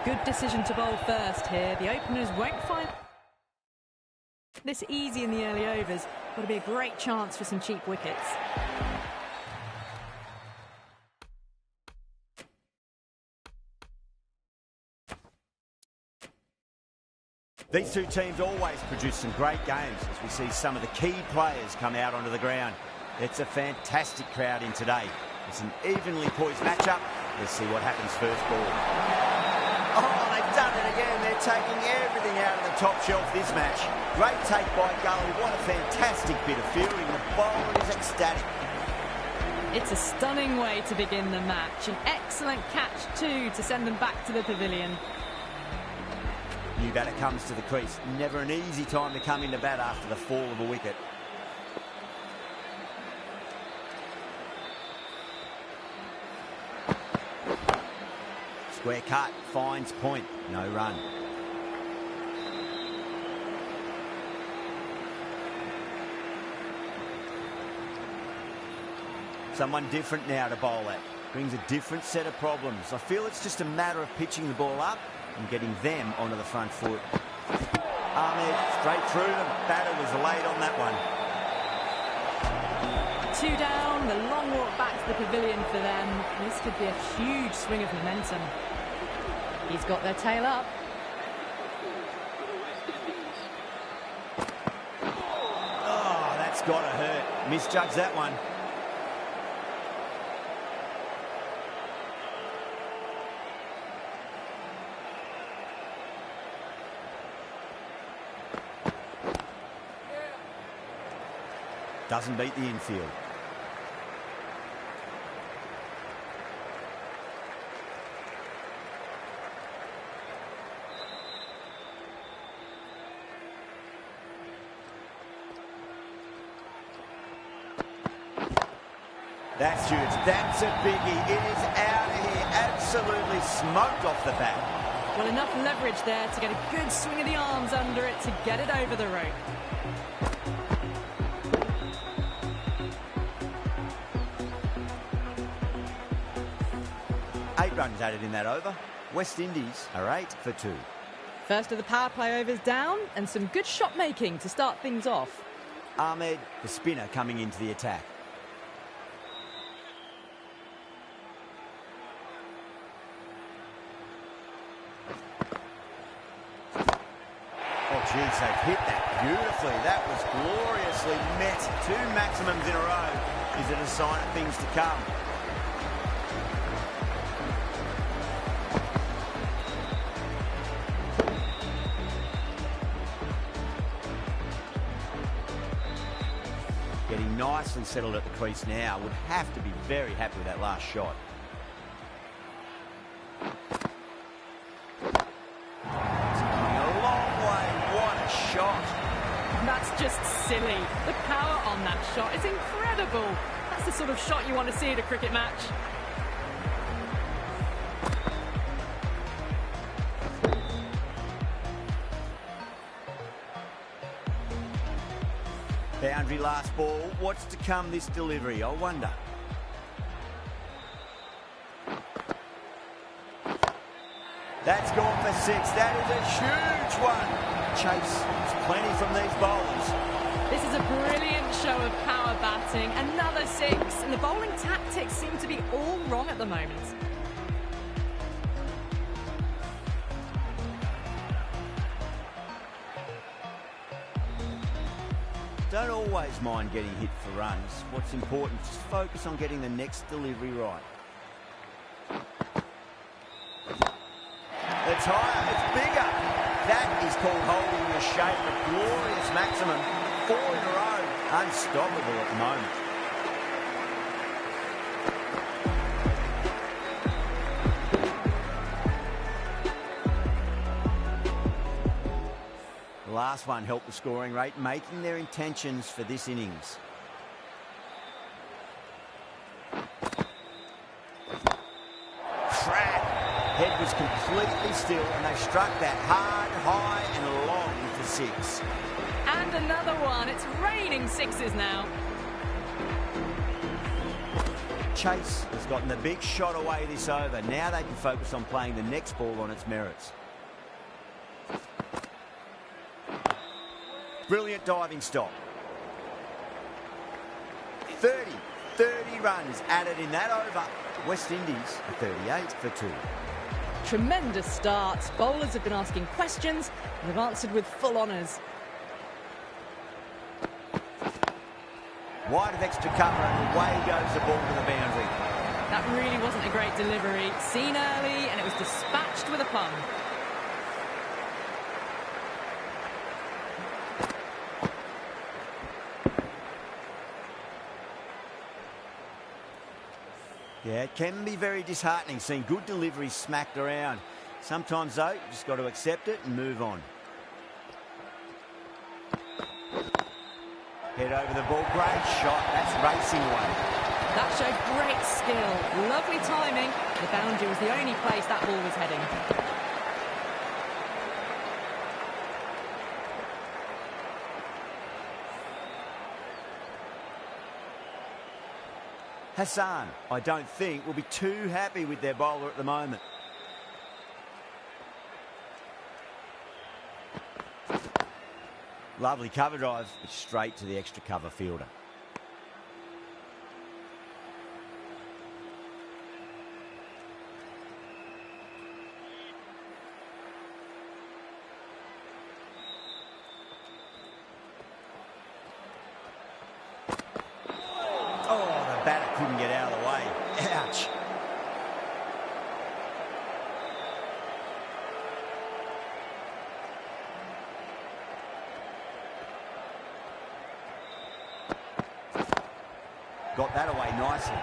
Good decision to bowl first here. The openers won't find this easy in the early overs. Got to be a great chance for some cheap wickets. These two teams always produce some great games as we see some of the key players come out onto the ground. It's a fantastic crowd in today. It's an evenly poised matchup. Let's see what happens first ball. Oh, they've done it again. They're taking everything out of the top shelf this match. Great take by Gully. What a fantastic bit of fielding. The bowler is ecstatic. It's a stunning way to begin the match. An excellent catch too to send them back to the pavilion. New batter comes to the crease. Never an easy time to come into bat after the fall of a wicket. Square cut, finds point, no run. Someone different now to bowl at. Brings a different set of problems. I feel it's just a matter of pitching the ball up and getting them onto the front foot. Ahmed straight through them. Batter was late on that one. 2 down, the long walk back to the pavilion for them. This could be a huge swing of momentum. He's got their tail up. Oh, that's got to hurt. Misjudged that one. Doesn't beat the infield. That's huge. That's a biggie. It is out of here. Absolutely smoked off the bat. Well, enough leverage there to get a good swing of the arms under it to get it over the rope. Runs added in that over. West Indies are 8 for 2. First of the power play overs down and some good shot making to start things off. Ahmed, the spinner, coming into the attack. Oh, geez, they've hit that beautifully. That was gloriously met. 2 maximums in a row. Is it a sign of things to come? Getting nicely settled at the crease now. Would have to be very happy with that last shot. It's going a long way. What a shot. That's just silly. The power on that shot is incredible. That's the sort of shot you want to see at a cricket match. Boundary last ball. What's to come this delivery? I wonder. That's gone for 6. That is a huge one. Chase. There's plenty from these bowlers. This is a brilliant show of power batting. Another 6. And the bowling tactics seem to be all wrong at the moment. Don't always mind getting hit for runs. What's important is focus on getting the next delivery right. It's higher, it's bigger. That is called holding the shape. A glorious maximum. 4 in a row. Unstoppable at the moment. Last one helped the scoring rate, making their intentions for this innings. Crack! Head was completely still and they struck that hard, high and long for 6. And another one. It's raining 6s now. chase has gotten the big shot away this over. Now they can focus on playing the next ball on its merits. Brilliant diving stop. 30 runs added in that over. West Indies are 38 for 2. Tremendous starts. Bowlers have been asking questions and have answered with full honours. Wide of extra cover and away goes the ball to the boundary. That really wasn't a great delivery. Seen early and it was dispatched with a plum. Yeah, it can be very disheartening seeing good deliveries smacked around. Sometimes, though, you just got to accept it and move on. Head over the ball. Great shot. That's racing away. That showed great skill. Lovely timing. The boundary was the only place that ball was heading. Hassan, I don't think, will be too happy with their bowler at the moment. Lovely cover drive, but straight to the extra cover fielder. Oh, the batter couldn't get out of the way. Ouch. Got that away nicely.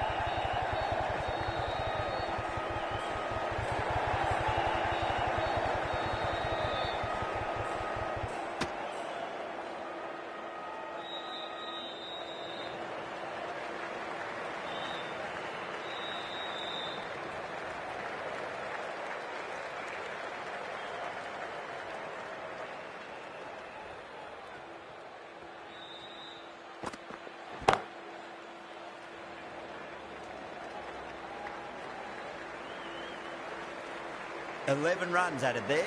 $11 runs added there.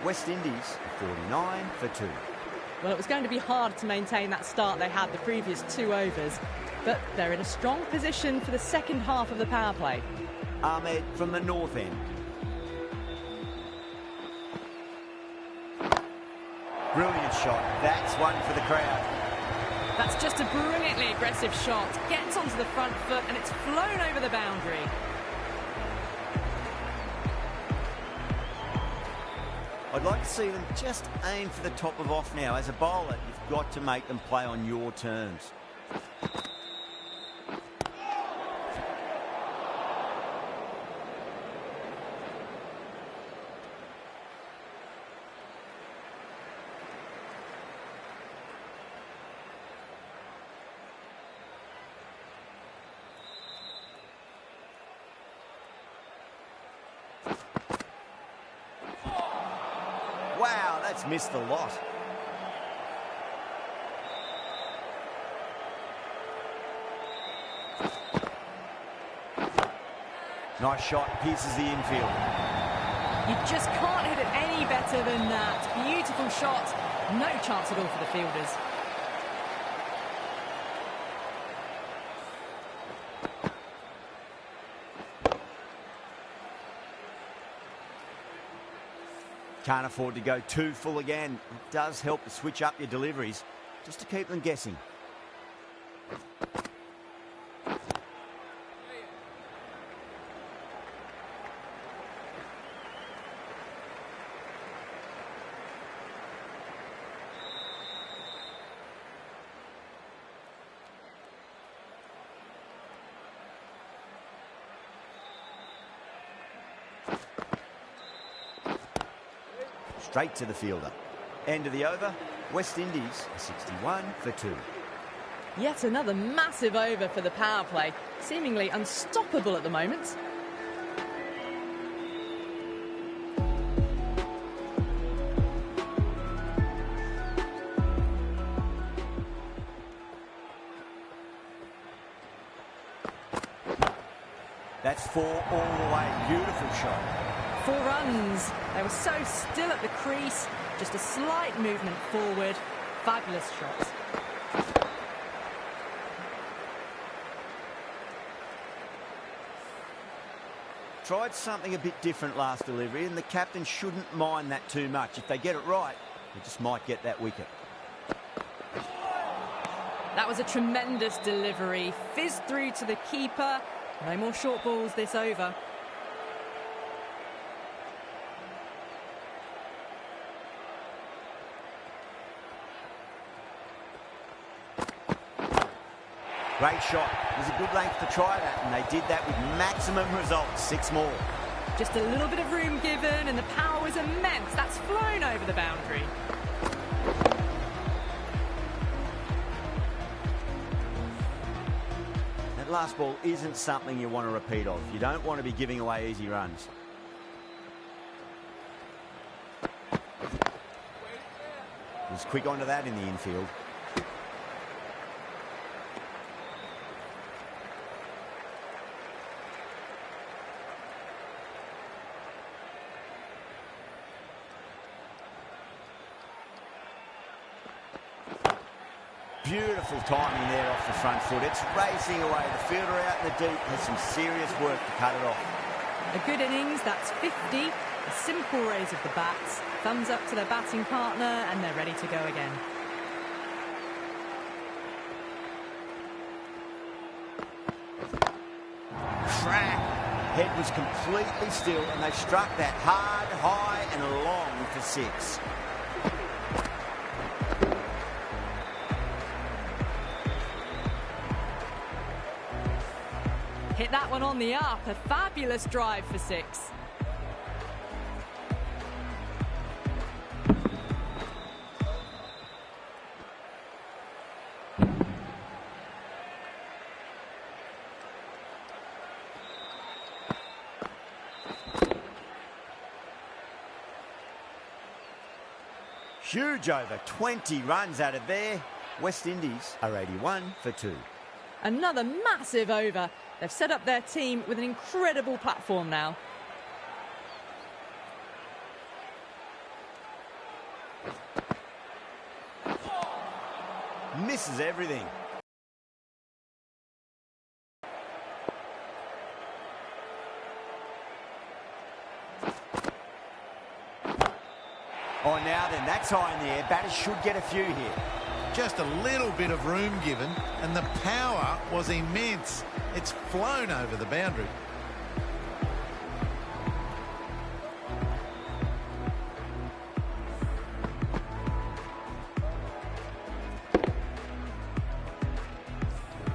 West Indies 49 for 2. Well, it was going to be hard to maintain that start they had the previous 2 overs, but they're in a strong position for the second half of the power play. Ahmed from the north end. Brilliant shot. That's one for the crowd. That's just a brilliantly aggressive shot. Gets onto the front foot and it's flown over the boundary. I'd like to see them just aim for the top of off now. As a bowler, you've got to make them play on your terms. Wow, that's missed a lot. Nice shot, pierces the infield. You just can't hit it any better than that. Beautiful shot. No chance at all for the fielders. Can't afford to go too full again. It does help to switch up your deliveries, just to keep them guessing. Straight to the fielder. End of the over. West Indies 61 for 2. Yet another massive over for the power play. Seemingly unstoppable at the moment. That's 4 all the way. Beautiful shot. 4 runs. They were so still at the crease. Just a slight movement forward. Fabulous shot. Tried something a bit different last delivery, and the captain shouldn't mind that too much. If they get it right, they just might get that wicket. That was a tremendous delivery. Fizzed through to the keeper. No more short balls this over. Great shot. It was a good length to try that, and they did that with maximum results. 6 more. Just a little bit of room given, and the power was immense. That's flown over the boundary. That last ball isn't something you want to repeat of. You don't want to be giving away easy runs. He was quick onto that in the infield. Beautiful timing there off the front foot. It's racing away. The fielder out in the deep has some serious work to cut it off. A good innings, that's 50. A simple raise of the bats. Thumbs up to their batting partner, and they're ready to go again. Crack. Head was completely still, and they struck that hard, high, and long for 6. Hit that one on the up. A fabulous drive for 6. Huge over. 20 runs out of there. West Indies are 81 for 2. Another massive over. They've set up their team with an incredible platform now. Misses everything. Oh, now then, that's high in the air. Batters should get a few here. Just a little bit of room given, and the power was immense. It's flown over the boundary.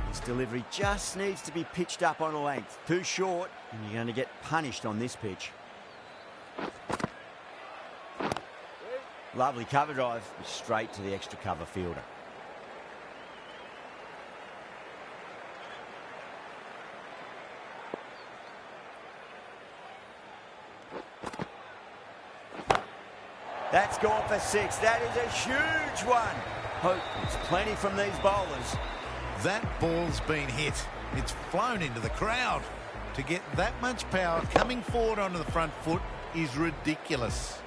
This delivery just needs to be pitched up on a length. Too short, and you're going to get punished on this pitch. Lovely cover drive, straight to the extra cover fielder. That's gone for 6. That is a huge one. Hope it's plenty from these bowlers. That ball's been hit. It's flown into the crowd. To get that much power coming forward onto the front foot is ridiculous.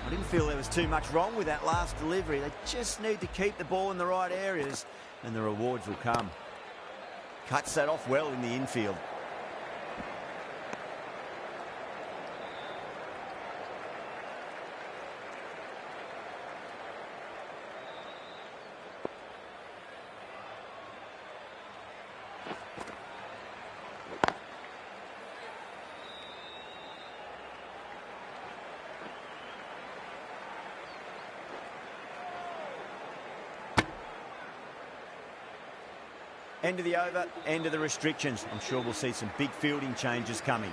I didn't feel there was too much wrong with that last delivery. They just need to keep the ball in the right areas, and the rewards will come. Cuts that off well in the infield. End of the over, end of the restrictions. I'm sure we'll see some big fielding changes coming.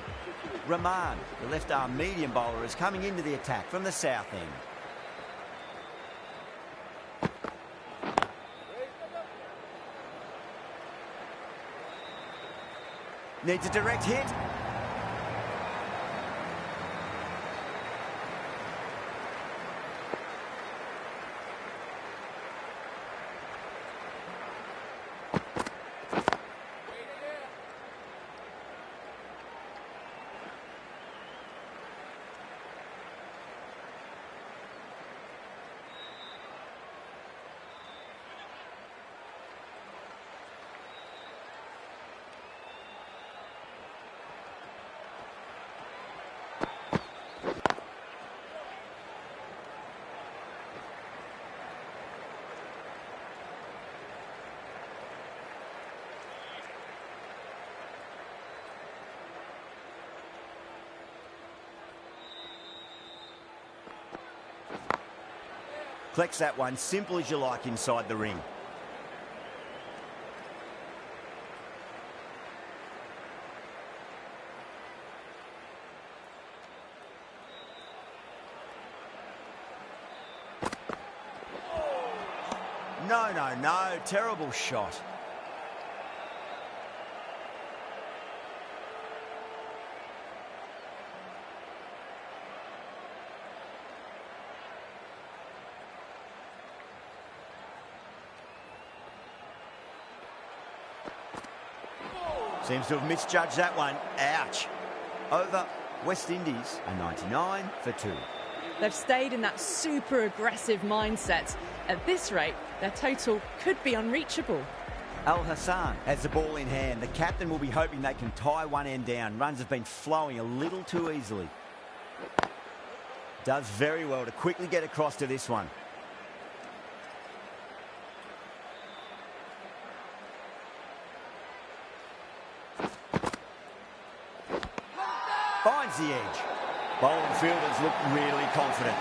Rahman, the left-arm medium bowler, is coming into the attack from the south end. Needs a direct hit. Collects that one, simple as you like, inside the ring. No, terrible shot. Seems to have misjudged that one. Ouch. Over West Indies, a 99 for 2. They've stayed in that super aggressive mindset. At this rate, their total could be unreachable. Al Hassan has the ball in hand. The captain will be hoping they can tie one end down. Runs have been flowing a little too easily. Does very well to quickly get across to this one. Finds the edge. Bowling fielders look really confident.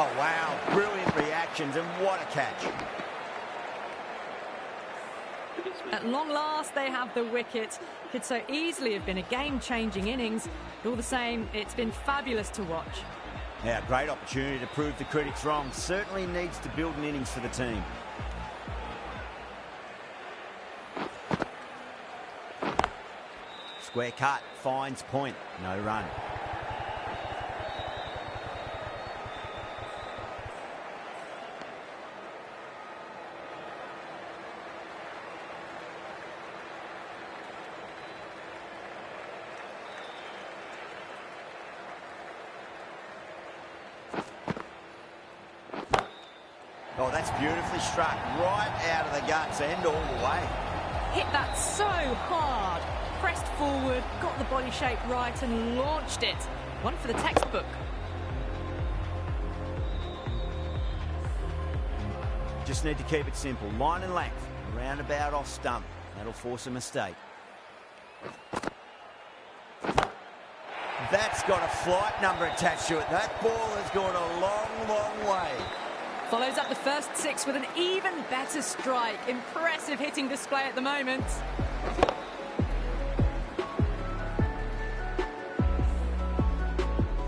Oh, wow. Brilliant reactions, and what a catch. At long last, they have the wicket. Could so easily have been a game-changing innings. All the same, it's been fabulous to watch. Yeah, great opportunity to prove the critics wrong. Certainly needs to build an innings for the team. Square cut, finds point, no run. Oh, that's beautifully struck, right out of the guts and all the way. Hit that so hard. Pressed forward, got the body shape right and launched it. One for the textbook. Just need to keep it simple. Line and length, roundabout off stump. That'll force a mistake. That's got a flight number attached to it. That ball has gone a long, long way. Follows up the first 6 with an even better strike. Impressive hitting display at the moment.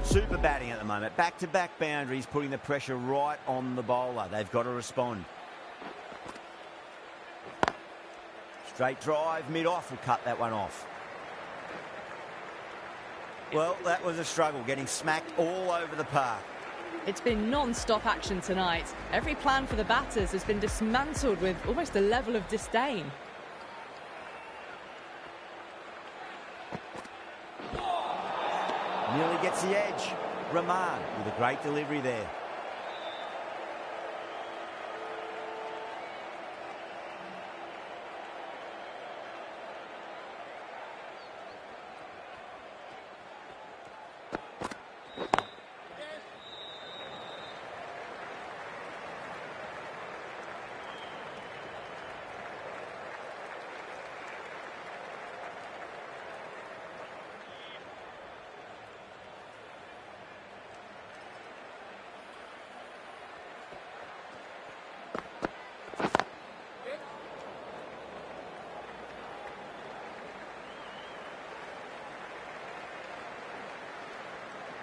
Super batting at the moment. Back-to-back boundaries, putting the pressure right on the bowler. They've got to respond. Straight drive, mid-off will cut that one off. Well, that was a struggle, getting smacked all over the park. It's been non-stop action tonight. Every plan for the batters has been dismantled with almost a level of disdain. Nearly gets the edge. Rahman with a great delivery there.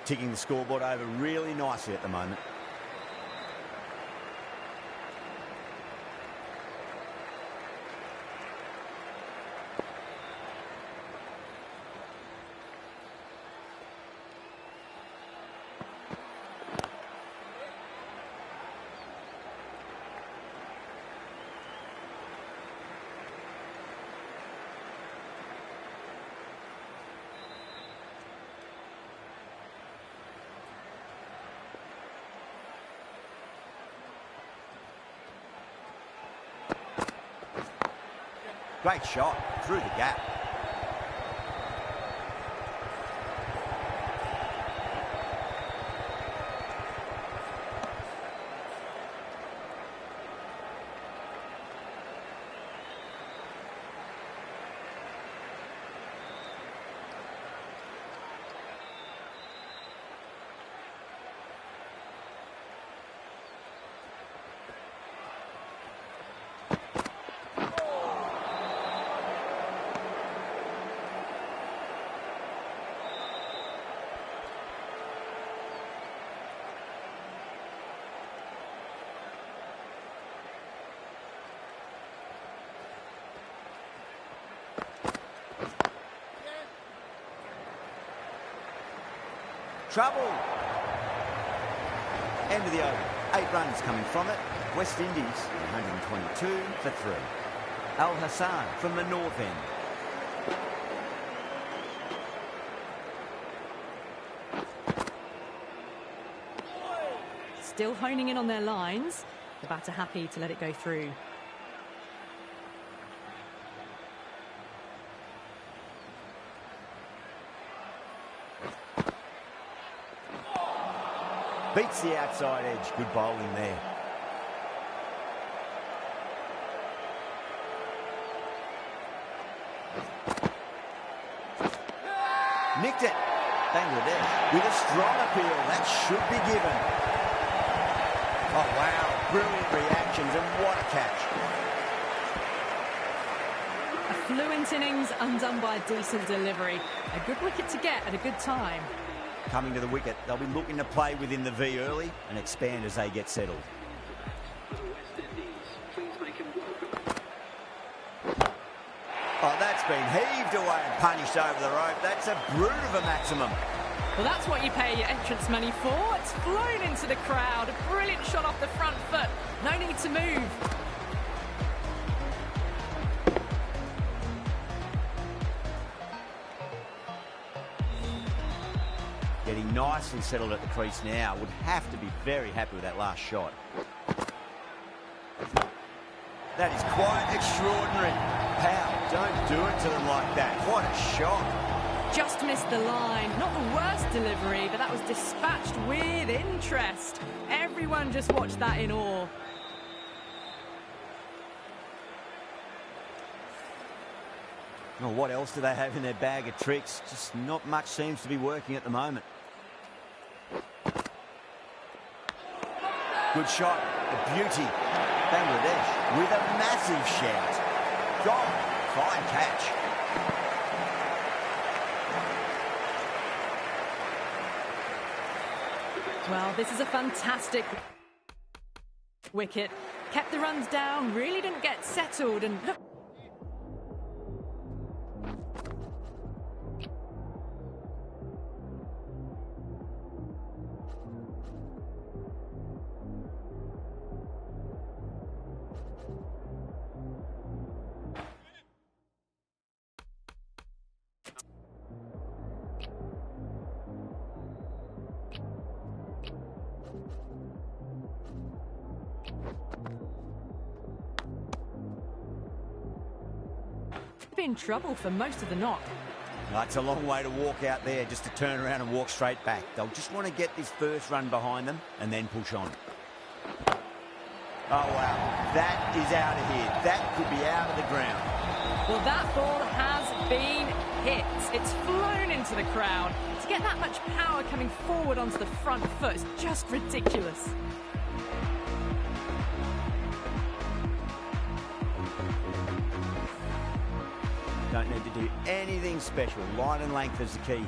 Ticking the scoreboard over really nicely at the moment. Great shot through the gap. trouble. End of the over. 8 runs coming from it. West Indies 122 for 3. Al Hassan from the north end. Still honing in on their lines. The batter happy to let it go through. Beats the outside edge. Good bowling there. Nicked it. Bangladesh with a strong appeal. That should be given. Oh, wow. Brilliant reactions, and what a catch. A fluent innings undone by a decent delivery. A good wicket to get at a good time. Coming to the wicket, they'll be looking to play within the V early and expand as they get settled. Oh, that's been heaved away and punished over the rope. That's a brute of a maximum. Well, that's what you pay your entrance money for. It's flown into the crowd. A brilliant shot off the front foot. No need to move. Getting nicely settled at the crease now. Would have to be very happy with that last shot. That is quite extraordinary. Pow, don't do it to them like that. What a shot. Just missed the line. Not the worst delivery, but that was dispatched with interest. Everyone just watched that in awe. Well, what else do they have in their bag of tricks? Just not much seems to be working at the moment. Good shot. A beauty. Bangladesh with a massive shout. Gone. Fine catch. Well, this is a fantastic wicket. Kept the runs down, really didn't get settled, and look. In trouble for most of the knock. It's a long way to walk out there just to turn around and walk straight back. They'll just want to get this first run behind them and then push on. Oh, wow. That is out of here. That could be out of the ground. Well, that ball has been hit. It's flown into the crowd. To get that much power coming forward onto the front foot is just ridiculous. Don't need to do anything special. Line and length is the key here.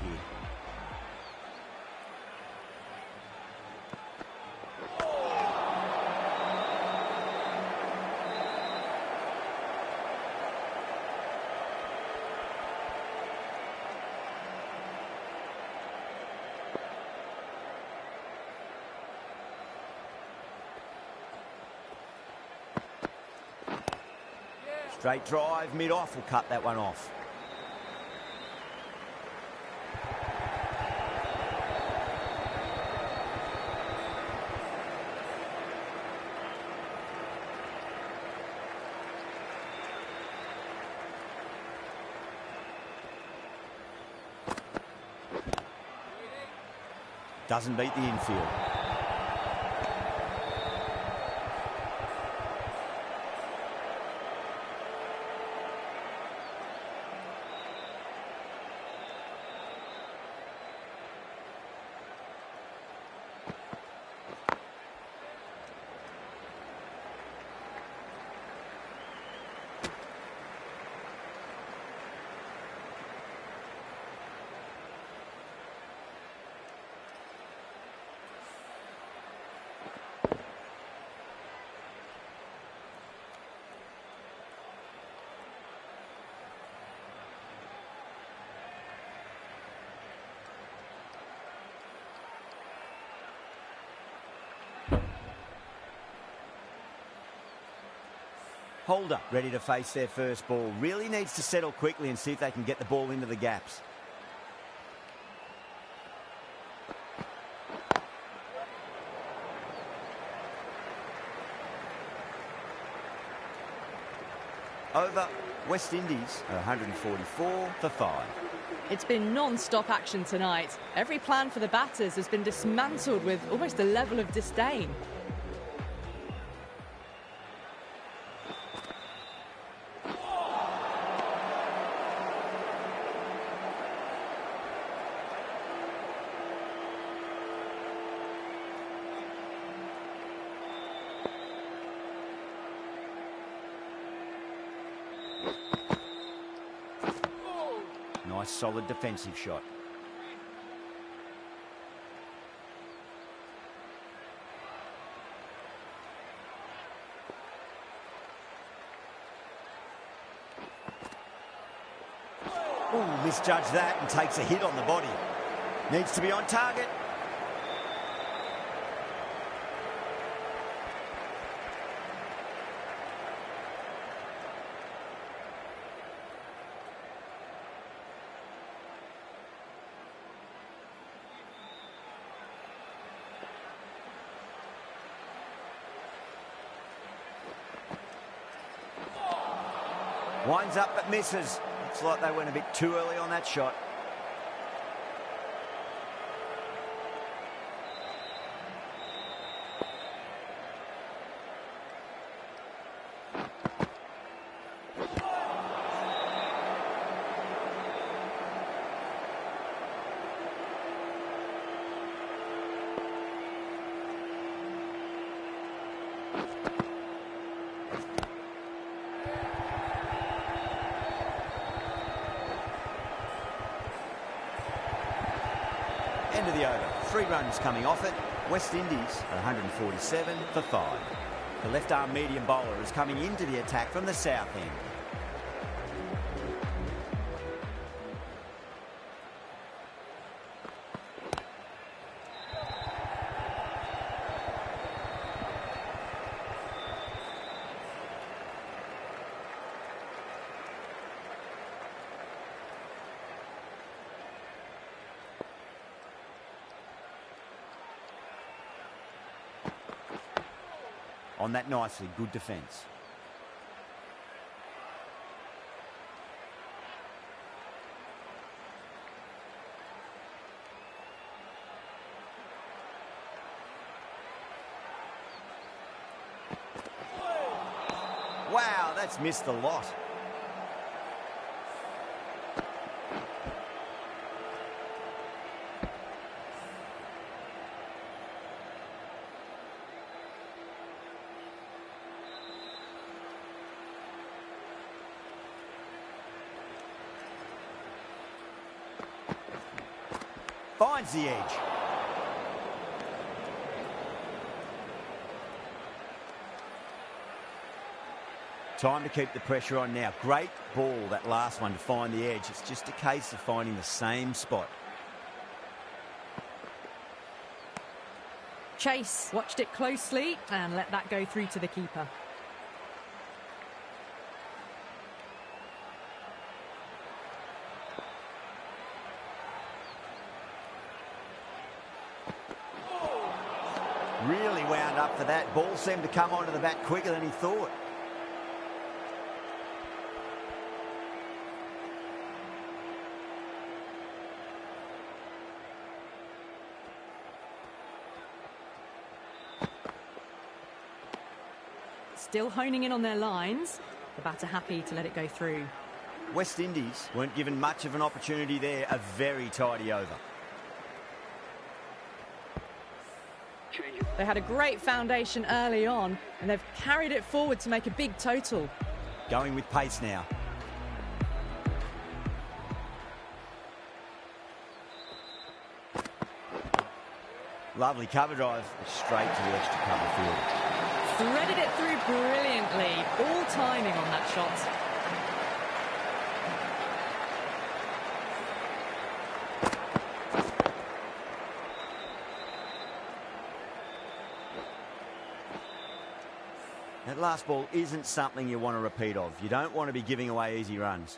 Straight drive, mid-off will cut that one off. Doesn't beat the infield. Holder ready to face their first ball. Really needs to settle quickly and see if they can get the ball into the gaps. Over. West Indies are 144 for 5. It's been non-stop action tonight. Every plan for the batters has been dismantled with almost a level of disdain. Nice solid defensive shot. Oh, misjudged that and takes a hit on the body. Needs to be on target. Winds up but misses. Looks like they went a bit too early on that shot. End of the over. 3 runs coming off it. West Indies are 147 for 5. The left-arm medium bowler is coming into the attack from the south end. On that nicely, good defence. Wow, that's missed a lot. Finds the edge. Time to keep the pressure on now. Great ball, that last one, to find the edge. It's just a case of finding the same spot. Chase watched it closely and let that go through to the keeper. Really wound up for that. Ball seemed to come onto the bat quicker than he thought. Still honing in on their lines. The batter happy to let it go through. West Indies weren't given much of an opportunity there. A very tidy over. They had a great foundation early on, and they've carried it forward to make a big total. Going with pace now. Lovely cover drive, straight to the extra cover field. Threaded it through brilliantly. All timing on that shot. That last ball isn't something you want to repeat of. You don't want to be giving away easy runs.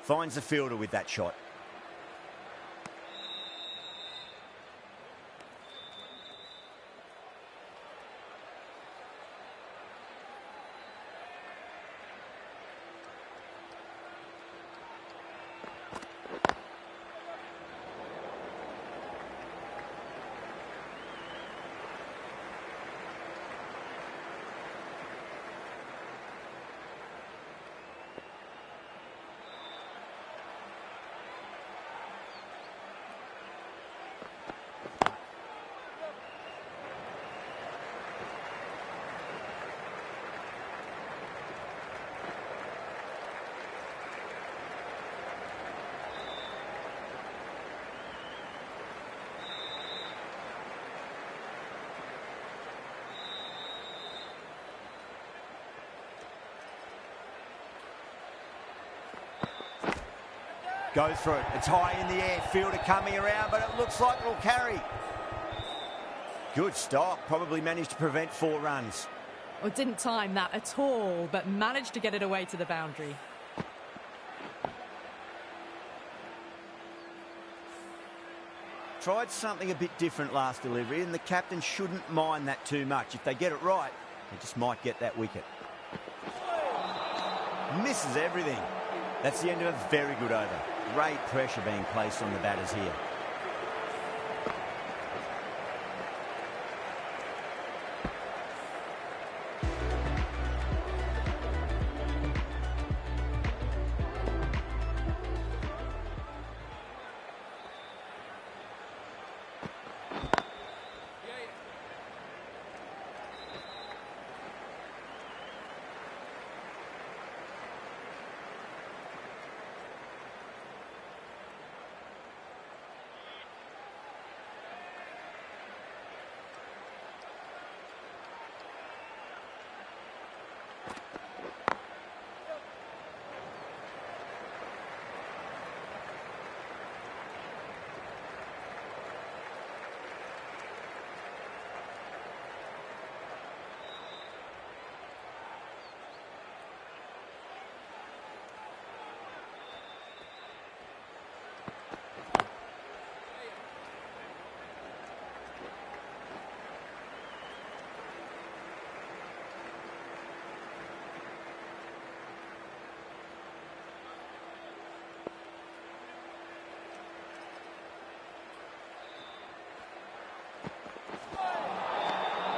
Finds the fielder with that shot. Goes through it. It's high in the air. Fielder coming around, but it looks like it'll carry. Good stop. Probably managed to prevent 4 runs. Well, didn't time that at all, but managed to get it away to the boundary. Tried something a bit different last delivery, and the captain shouldn't mind that too much. If they get it right, they just might get that wicket. Misses everything. That's the end of a very good over. Great pressure being placed on the batters here.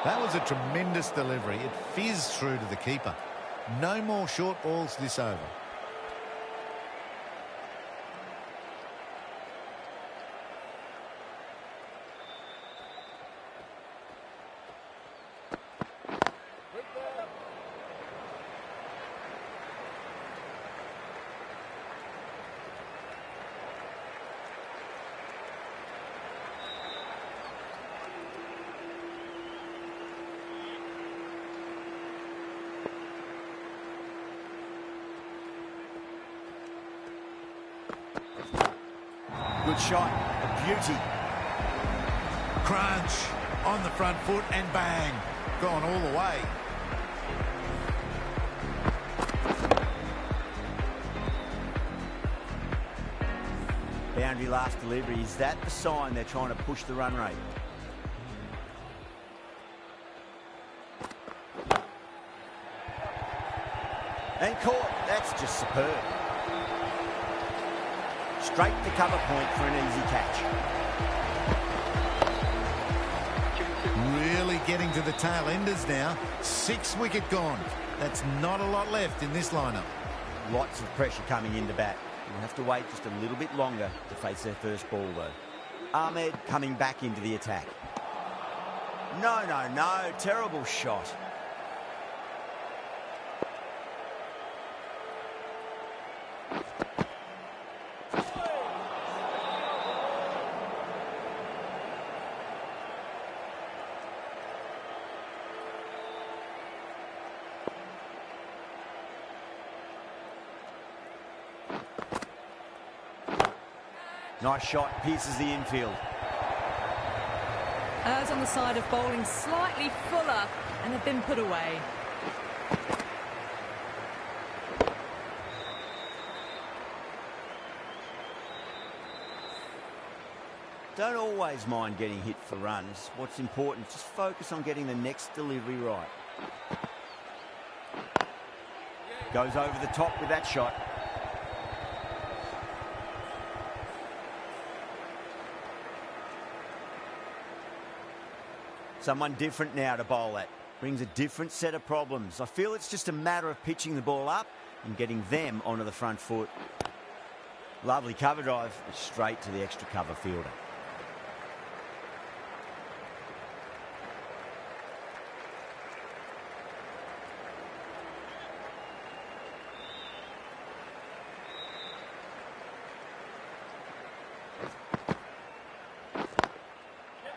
That was a tremendous delivery. It fizzed through to the keeper. No more short balls this over. Good shot, a beauty. Crunch on the front foot and bang, gone all the way. Boundary last delivery. Is that the sign they're trying to push the run rate? And caught. That's just superb. Straight to cover point for an easy catch. Really getting to the tail enders now. 6 wicket gone. That's not a lot left in this lineup. Lots of pressure coming into bat. We'll have to wait just a little bit longer to face their first ball, though. Ahmed coming back into the attack. No, no, no. Terrible shot. Nice shot, pierces the infield. Errs on the side of bowling slightly fuller, and they've been put away. Don't always mind getting hit for runs. What's important is just focus on getting the next delivery right. Goes over the top with that shot. Someone different now to bowl at. Brings a different set of problems. I feel it's just a matter of pitching the ball up and getting them onto the front foot. Lovely cover drive, straight to the extra cover fielder.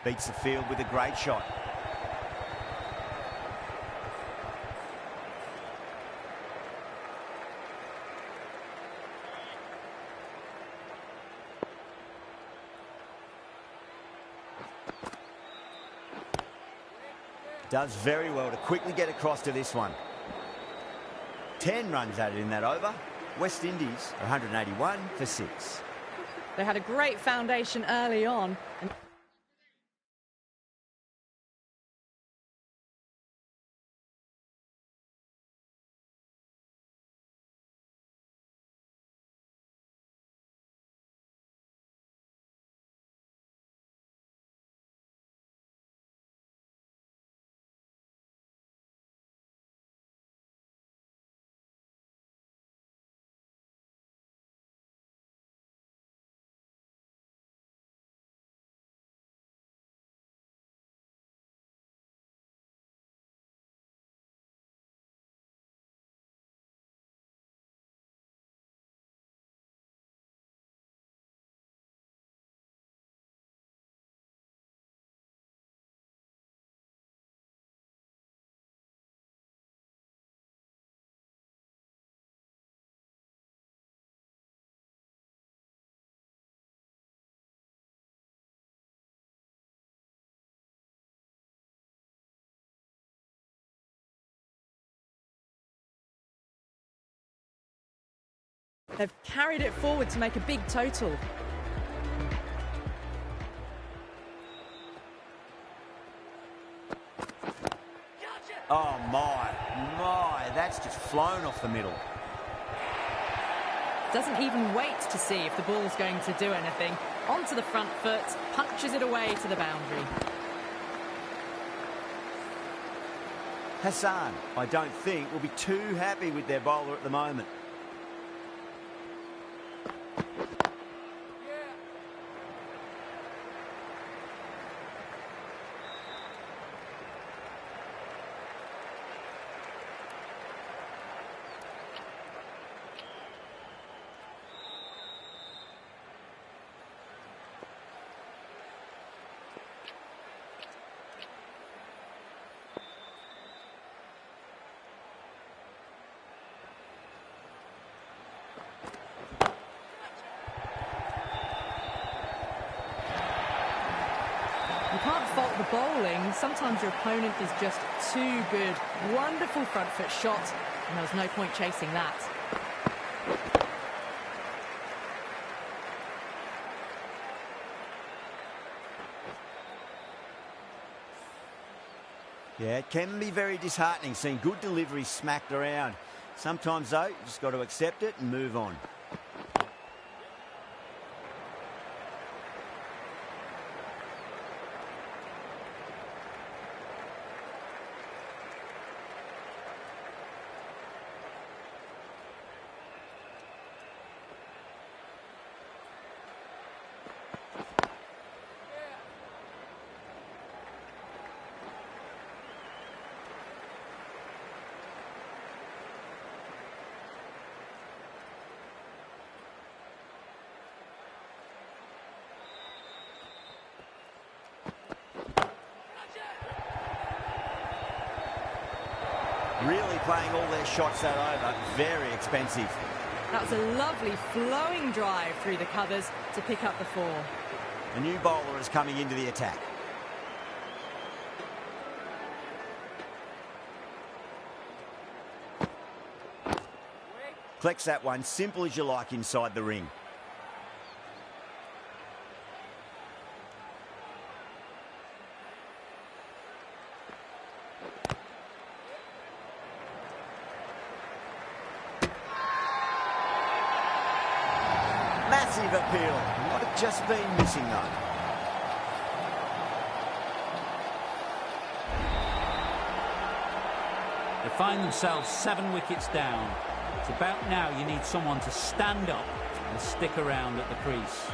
Beats the field with a great shot. Does very well to quickly get across to this one. 10 runs added in that over. West Indies 181 for 6. They had a great foundation early on. They've carried it forward to make a big total. Oh my, that's just flown off the middle. Doesn't even wait to see if the ball's going to do anything. Onto the front foot, punches it away to the boundary. Hassan, I don't think, will be too happy with their bowler at the moment. You can't fault the bowling. Sometimes your opponent is just too good. Wonderful front foot shot, and there was no point chasing that. Yeah, it can be very disheartening seeing good deliveries smacked around. Sometimes, though, you just got to accept it and move on. Really playing all their shots that over. Very expensive. That was a lovely flowing drive through the covers to pick up the 4. A new bowler is coming into the attack. Collects that one, simple as you like, inside the ring. Massive appeal. Might have just been missing, though. They find themselves 7 wickets down. It's about now you need someone to stand up and stick around at the crease.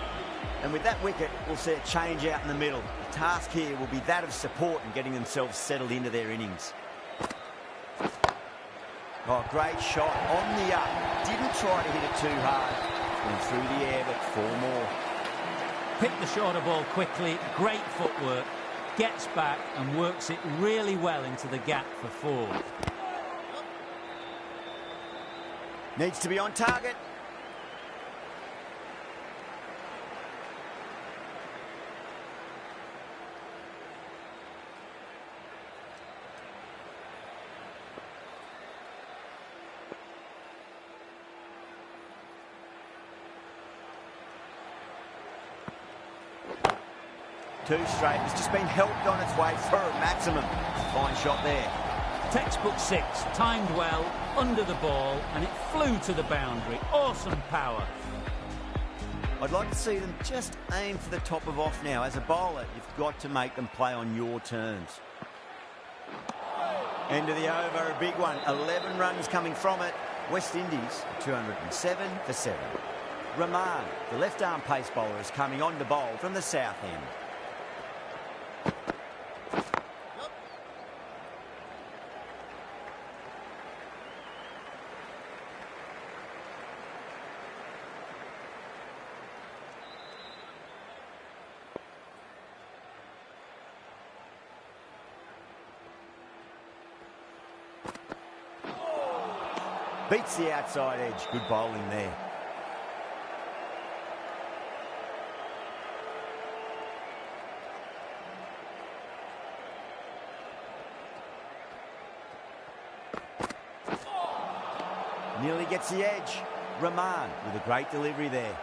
And with that wicket, we'll see a change out in the middle. The task here will be that of support and getting themselves settled into their innings. Oh, great shot on the up. Didn't try to hit it too hard. Went through the air, but 4 more. Picked the shorter ball quickly, great footwork, gets back and works it really well into the gap for 4. Needs to be on target. Two straight. It's just been helped on its way for a maximum. Fine shot there. Textbook 6, timed well, under the ball, and it flew to the boundary. Awesome power. I'd like to see them just aim for the top of off now. As a bowler, you've got to make them play on your terms. End of the over, a big one. 11 runs coming from it. West Indies, 207 for 7. Rahman, the left-arm pace bowler, is coming on to bowl from the south end. Beats the outside edge. Good bowling there. Nearly gets the edge. Rahman with a great delivery there.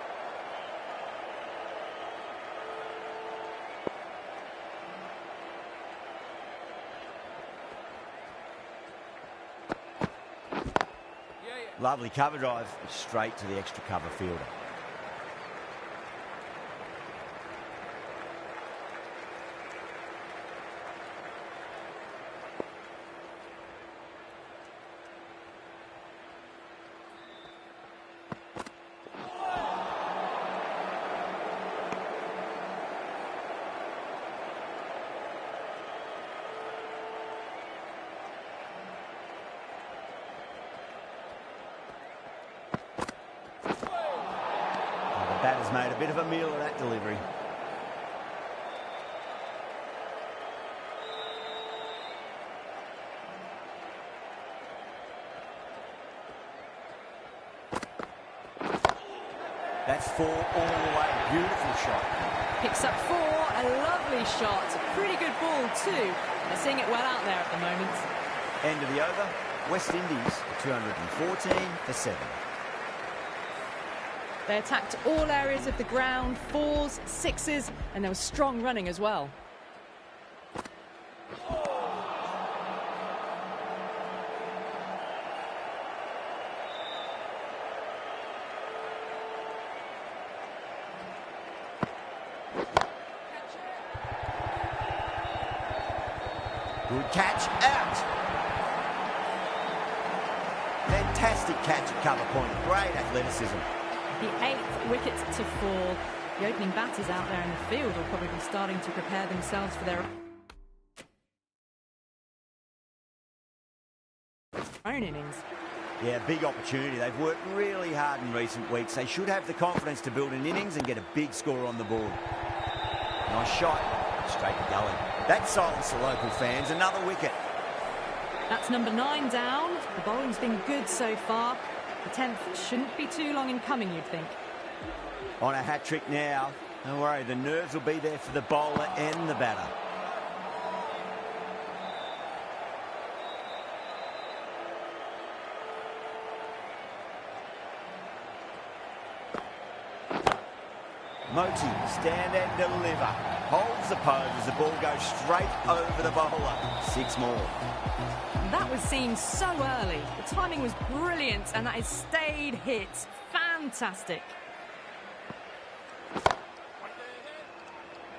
Lovely cover drive, straight to the extra cover fielder. Batter's made a bit of a meal of that delivery. That's 4 all the way. Beautiful shot. Picks up 4. A lovely shot. Pretty good ball too. They're seeing it well out there at the moment. End of the over. West Indies 214 for 7. They attacked all areas of the ground, 4s, 6s, and there was strong running as well. Good catch, out. Fantastic catch at cover point. Great athleticism. The 8th wicket to fall. The opening batters out there in the field will probably be starting to prepare themselves for their own innings. Yeah, big opportunity. They've worked really hard in recent weeks. They should have the confidence to build an innings and get a big score on the board. Nice shot. Straight to gully. That silenced the local fans. Another wicket. That's number 9 down. The bowling's been good so far. The 10th shouldn't be too long in coming, you'd think. On a hat-trick now. Don't worry, the nerves will be there for the bowler and the batter. Moti, stand and deliver. Holds the pose as the ball goes straight over the bowler. 6 more. That was seen so early. The timing was brilliant, and that has stayed hit. Fantastic.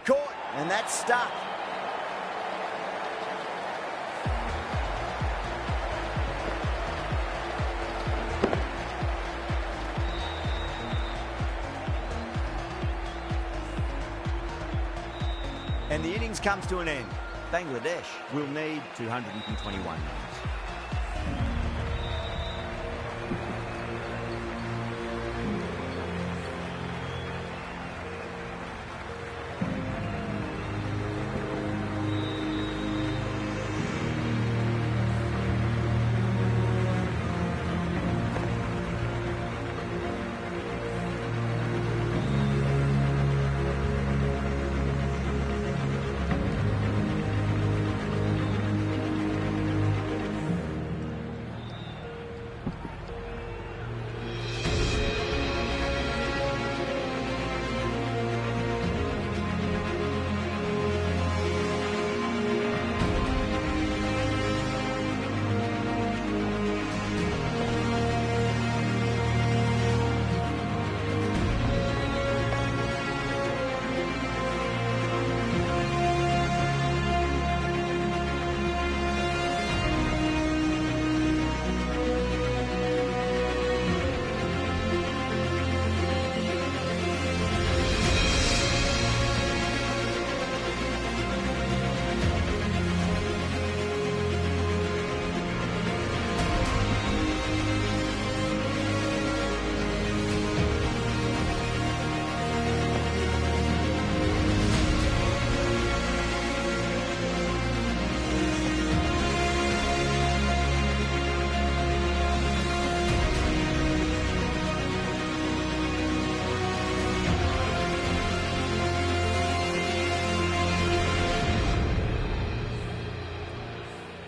Caught, and that's stuck. And the innings comes to an end. Bangladesh will need 221 runs.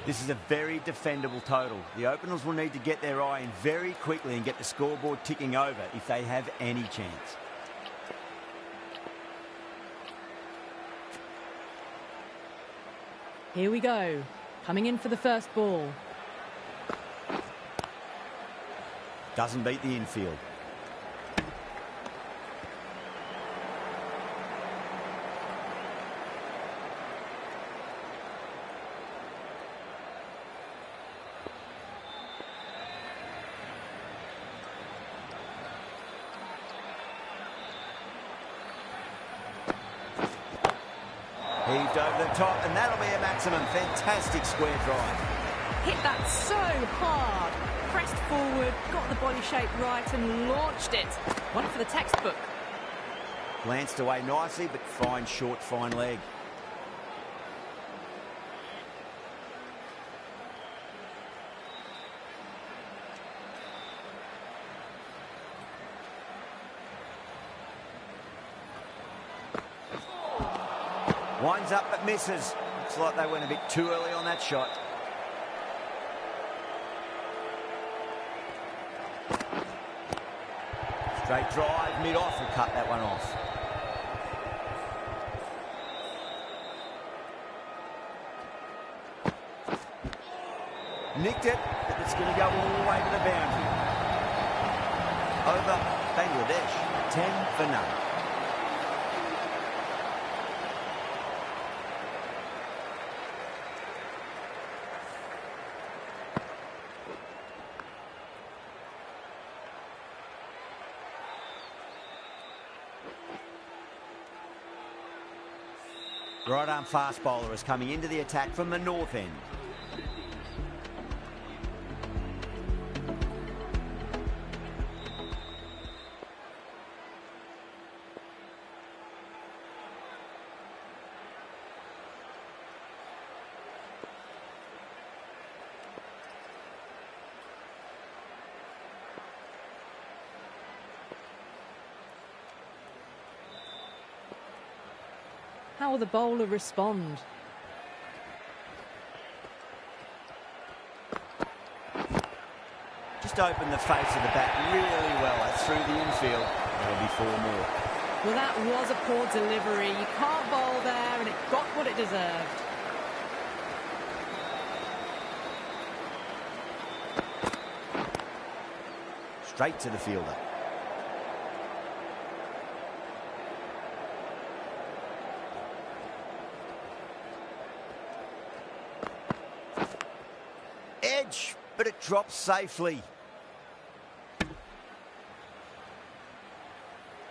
This is a very defendable total. The openers will need to get their eye in very quickly and get the scoreboard ticking over if they have any chance. Here we go. Coming in for the first ball. Doesn't beat the infield. Heaved over the top, and that'll be a maximum. Fantastic square drive. Hit that so hard. Pressed forward, got the body shape right and launched it. One for the textbook. Glanced away nicely, but fine short, fine leg. Winds up but misses. Looks like they went a bit too early on that shot. Straight drive, mid-off, will cut that one off. Nicked it, but it's going to go all the way to the boundary. Over Bangladesh, 10 for none. Right arm fast bowler is coming into the attack from the north end. How will the bowler respond? Just opened the face of the bat really well. That's through the infield. There'll be 4 more. Well, that was a poor delivery. You can't bowl there, and it got what it deserved. Straight to the fielder. Edge, but it drops safely.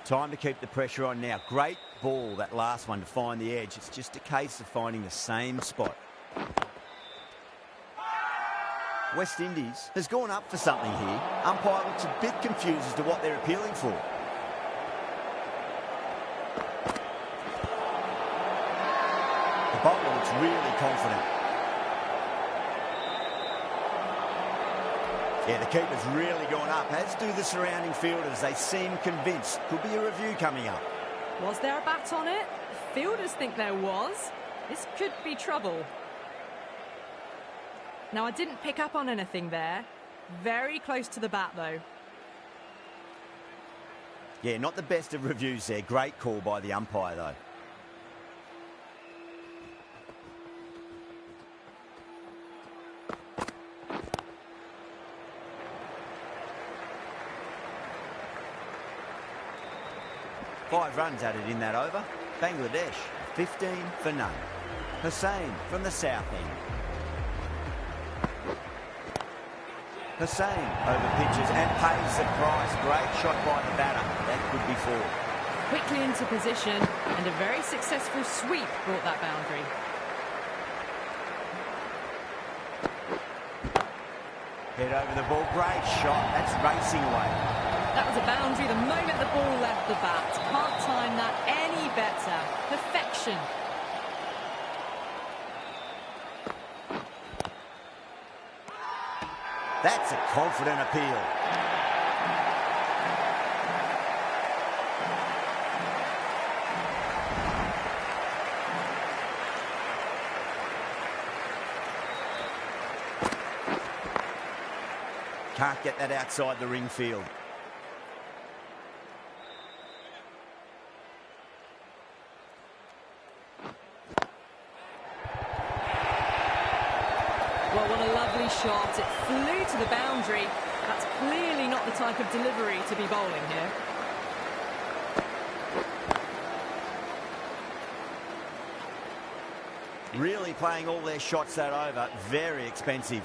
Time to keep the pressure on now. Great ball, that last one, to find the edge. It's just a case of finding the same spot. West Indies has gone up for something here. Umpire looks a bit confused as to what they're appealing for. The bowler looks really confident. Yeah, the keeper's really gone up, as do the surrounding fielders. They seem convinced. Could be a review coming up. Was there a bat on it? The fielders think there was. This could be trouble. Now, I didn't pick up on anything there. Very close to the bat, though. Yeah, not the best of reviews there. Great call by the umpire, though. Five runs added in that over. Bangladesh, 15 for none. Hussain from the south end. Hussain over pitches and pays the price. Great shot by the batter. That could be four. Quickly into position, and a very successful sweep brought that boundary. Head over the ball. Great shot. That's racing away. That was a boundary the moment the ball left the bat. Can't time that any better. Perfection. That's a confident appeal. Can't get that outside the ring field. Well, what a lovely shot. It flew to the boundary. That's clearly not the type of delivery to be bowling here. Really playing all their shots that over. Very expensive.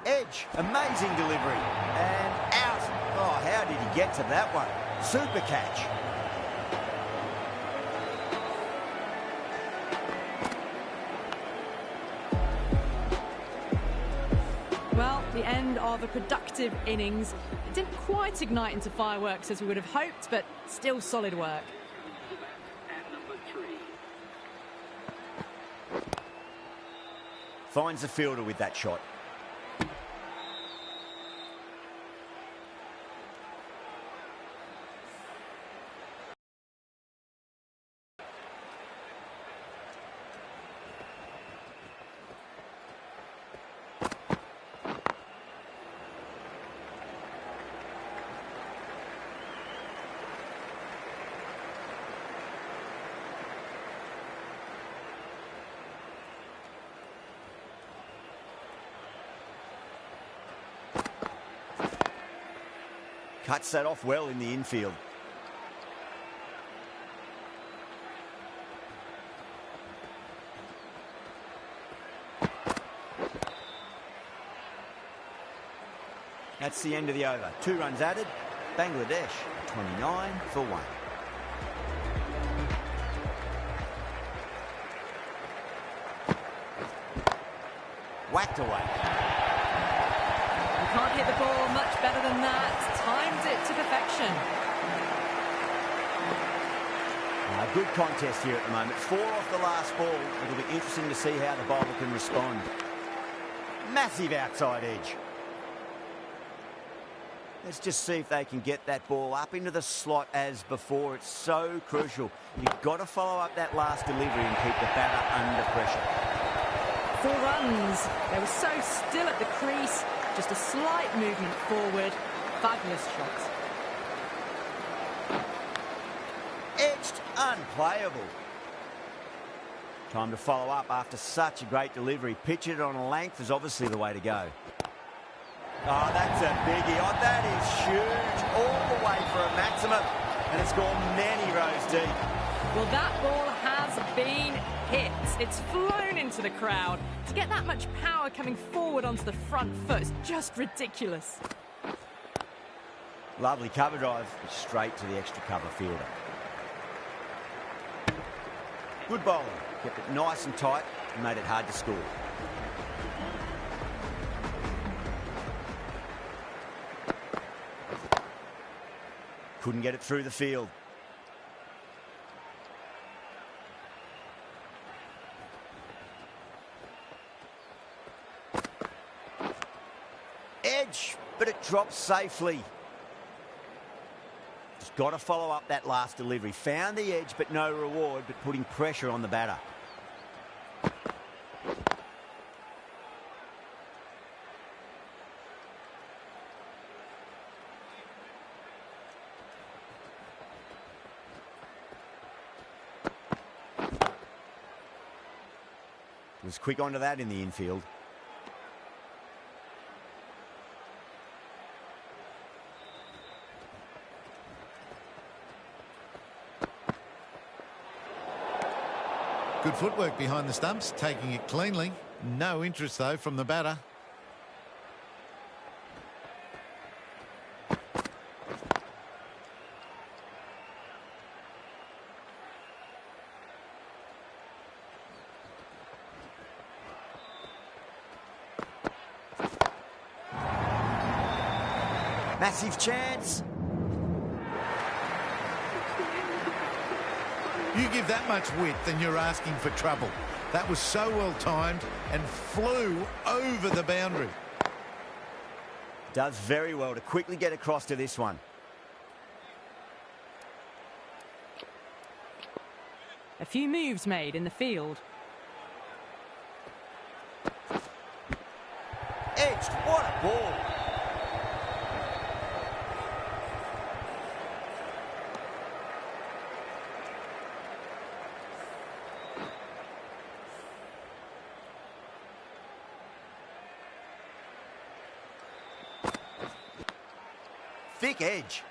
Edge, amazing delivery, and out. Oh, how did he get to that one? Super catch. Well, the end of a productive innings. It didn't quite ignite into fireworks as we would have hoped, but still solid work. Finds the fielder with that shot. Cuts that off well in the infield. That's the end of the over. 2 runs added. Bangladesh, 29 for 1. Whacked away. You can't hit the ball much better than that. Timed it to perfection. A good contest here at the moment. 4 off the last ball. It'll be interesting to see how the bowler can respond. Massive outside edge. Let's just see if they can get that ball up into the slot as before. It's so crucial. You've got to follow up that last delivery and keep the batter under pressure. 4 runs. They were so still at the crease. Just a slight movement forward. Fabulous shots. Edged, unplayable. Time to follow up after such a great delivery. Pitch it on a length is obviously the way to go. Oh, that's a biggie. Oh, that is huge. All the way for a maximum. And it's gone many rows deep. Well, that ball has been hit. It's flown into the crowd. To get that much power coming forward onto the front foot is just ridiculous. Lovely cover drive, straight to the extra cover fielder. Good bowling. Kept it nice and tight and made it hard to score. Couldn't get it through the field. Edge, but it drops safely. Just got to follow up that last delivery. Found the edge, but no reward, but putting pressure on the batter. Was quick onto that in the infield. Good footwork behind the stumps, taking it cleanly. No interest, though, from the batter. Massive chance. You give that much width and you're asking for trouble. That was so well timed and flew over the boundary. Does very well to quickly get across to this one. A few moves made in the field. Edged, what a ball. Thick edge.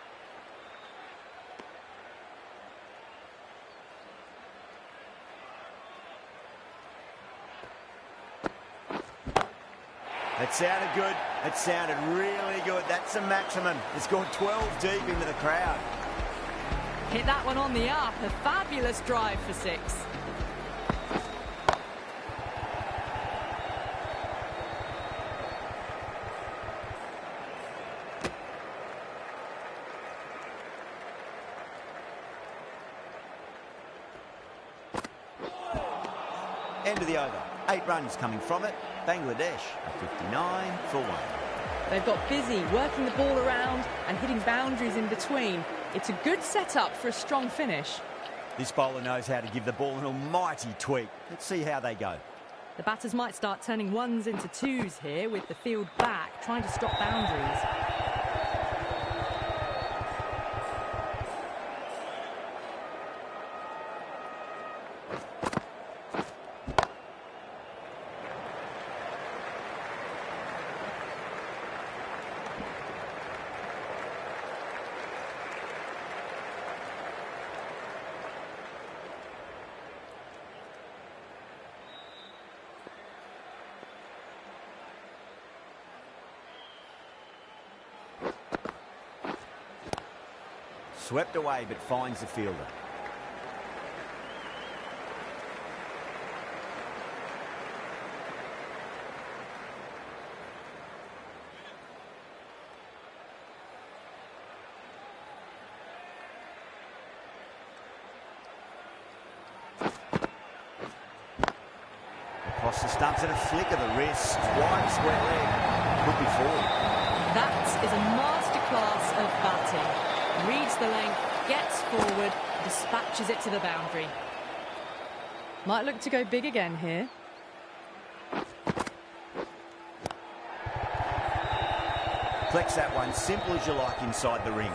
It sounded good. It sounded really good. That's a maximum. It's gone 12 deep into the crowd. Hit that one on the up. A fabulous drive for 6. End of the over. 8 runs coming from it. Bangladesh are 59 for 1. They've got busy working the ball around and hitting boundaries in between. It's a good setup for a strong finish. This bowler knows how to give the ball an almighty tweak. Let's see how they go. The batters might start turning 1s into 2s here with the field back, trying to stop boundaries. Swept away, but finds the fielder. Across the stumps and a flick of the wrist. Wide square leg. Could be forward. That is a masterclass of batting. Reads the length, gets forward, dispatches it to the boundary. Might look to go big again here. Flex that one, simple as you like inside the ring.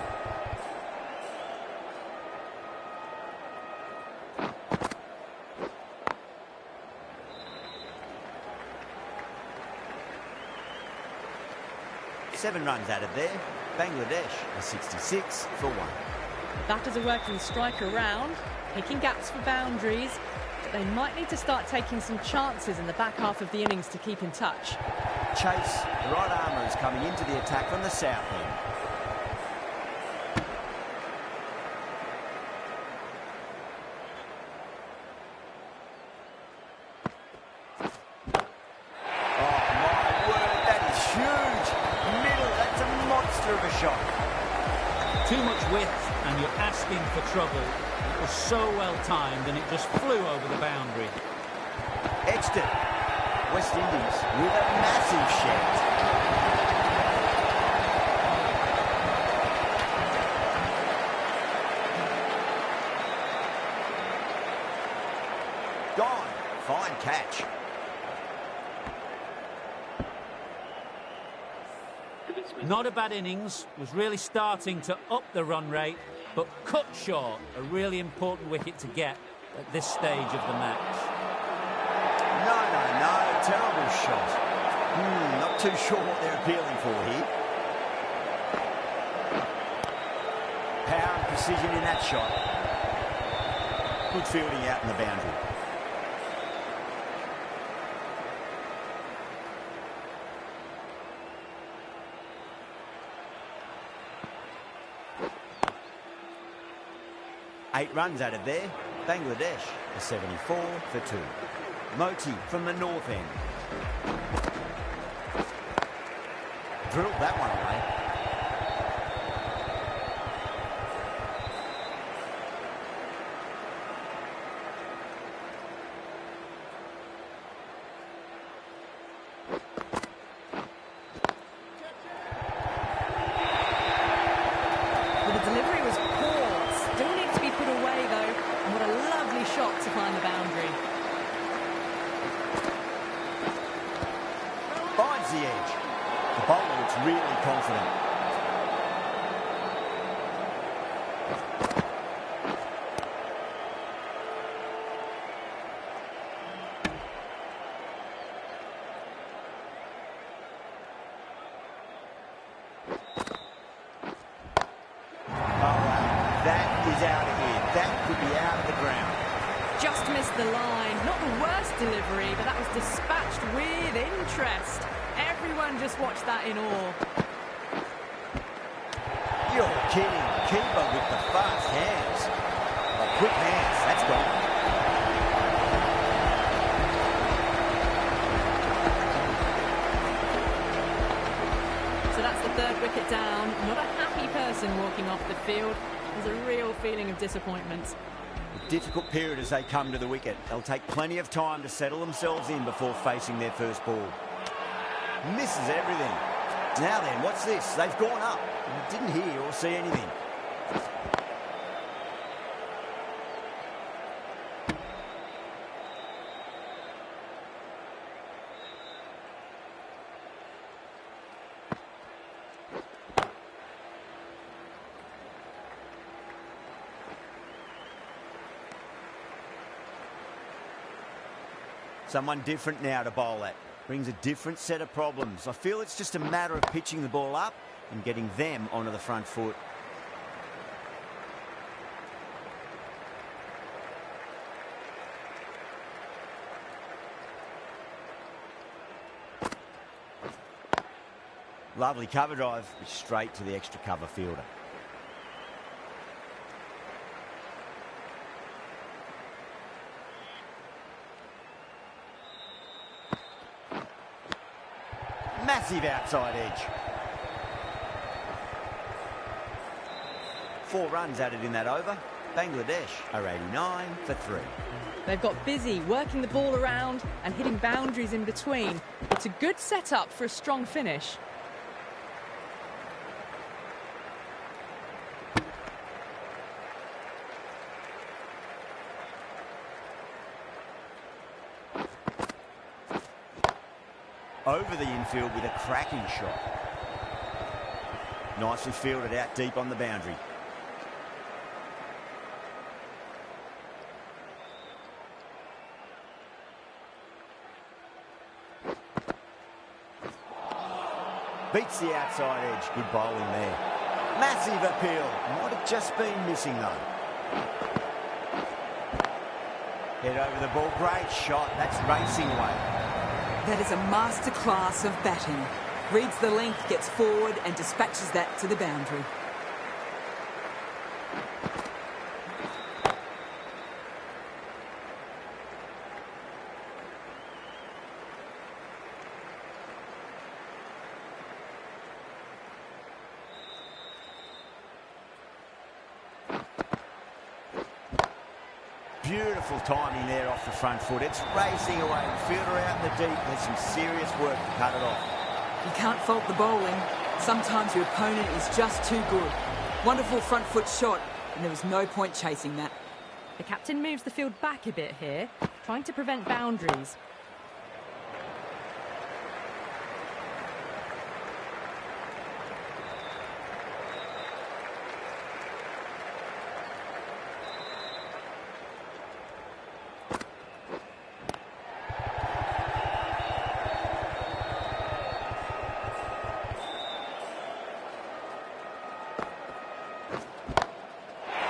Seven runs out of there. Bangladesh are 66 for 1. Batters are working strike around, picking gaps for boundaries, but they might need to start taking some chances in the back half of the innings to keep in touch. Chase, the right armour, is coming into the attack from the south end. Oh my word, that is huge! Middle, that's a monster of a shot. Too much width and you're asking for trouble. It was so well timed and it just flew over the boundary. Edged it. West Indies with a massive shout. Gone. Fine catch. Not a bad innings, was really starting to up the run rate, but cut short, a really important wicket to get at this stage of the match. No, terrible shot. Not too sure what they're appealing for here. Power and precision in that shot. Good fielding out in the boundary. Eight runs out of there. Bangladesh are 74 for 2. Moti from the north end. Drilled that one away. Well, the delivery was poor. Still needs to be put away, though. And what a lovely shot to find the boundary. Finds the edge. The bowler looks really confident. That is out of here. That could be out of the ground. Just missed the line. Not the worst delivery, but that was dispatched with interest. Everyone just watched that in awe. You're kidding. Keeper with the fast hands. Oh, quick hands. That's gone. So that's the third wicket down. Not a happy person walking off the field. There's a real feeling of disappointment. A difficult period as they come to the wicket. They'll take plenty of time to settle themselves in before facing their first ball. Misses everything. Now then, what's this? They've gone up. Didn't hear or see anything. Someone different now to bowl at. Brings a different set of problems. I feel it's just a matter of pitching the ball up and getting them onto the front foot. Lovely cover drive, straight to the extra cover fielder. Massive outside edge. 4 runs added in that over. Bangladesh are 89 for 3. They've got busy working the ball around and hitting boundaries in between. It's a good setup for a strong finish. Over the infield with a cracking shot. Nicely fielded out deep on the boundary. Beats the outside edge. Good bowling there. Massive appeal. Might have just been missing though. Head over the ball. Great shot. That's racing away. That is a masterclass of batting. Reads the length, gets forward and dispatches that to the boundary. Beautiful timing there off the front foot. It's racing away. The fielder out in the deep. There's some serious work to cut it off. You can't fault the bowling. Sometimes your opponent is just too good. Wonderful front foot shot, and there was no point chasing that. The captain moves the field back a bit here, trying to prevent boundaries.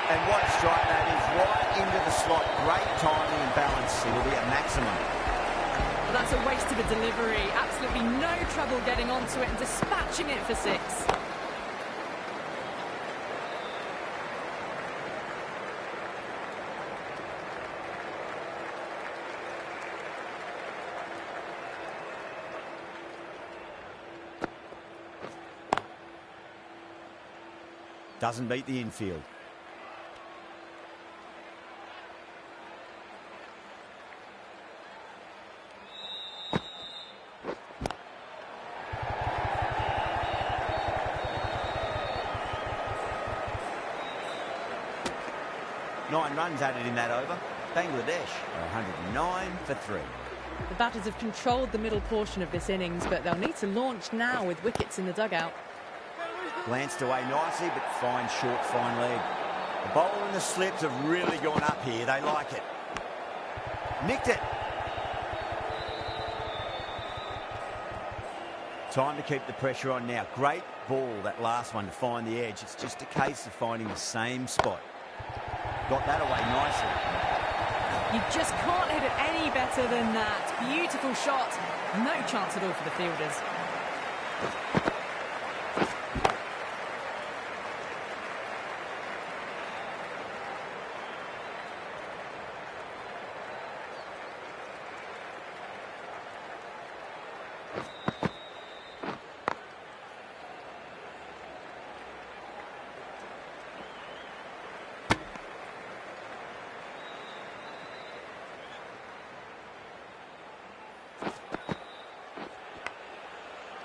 And what a strike that is, right into the slot. Great timing and balance. It'll be a maximum. Well, that's a waste of a delivery. Absolutely no trouble getting onto it and dispatching it for 6. Doesn't beat the infield. Nine runs added in that over. Bangladesh are 109 for 3. The batters have controlled the middle portion of this innings, but they'll need to launch now with wickets in the dugout. Glanced away nicely, but fine short, fine leg. The bowl and the slips have really gone up here. They like it. Nicked it. Time to keep the pressure on now. Great ball, that last one, to find the edge. It's just a case of finding the same spot. Got that away nicely. You just can't hit it any better than that. Beautiful shot. No chance at all for the fielders.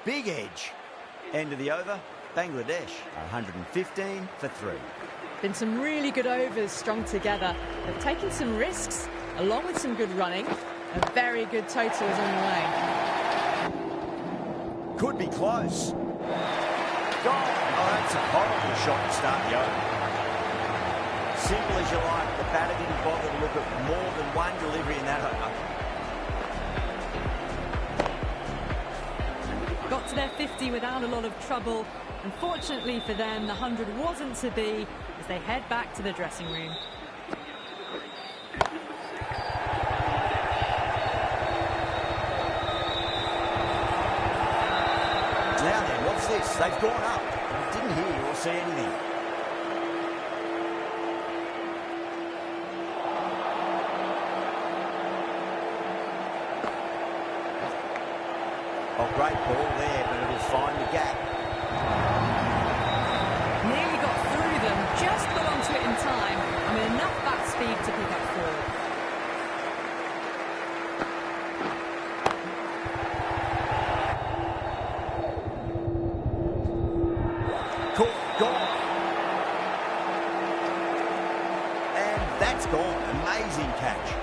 Big edge. End of the over. Bangladesh 115 for 3. Been some really good overs strung together. They've taken some risks, along with some good running. A very good total is on the way. Could be close. Gone. Oh, that's a horrible shot to start the over. Simple as you like. The batter didn't bother to look at more than one delivery in that over. Got to their 50 without a lot of trouble. Unfortunately for them, the 100 wasn't to be as they head back to the dressing room. Now then, what's this? They've gone up. I didn't hear or see anything. Oh, great ball there, but it'll find the gap. Nearly got through them, just got onto it in time. I mean, That's gone. Amazing catch.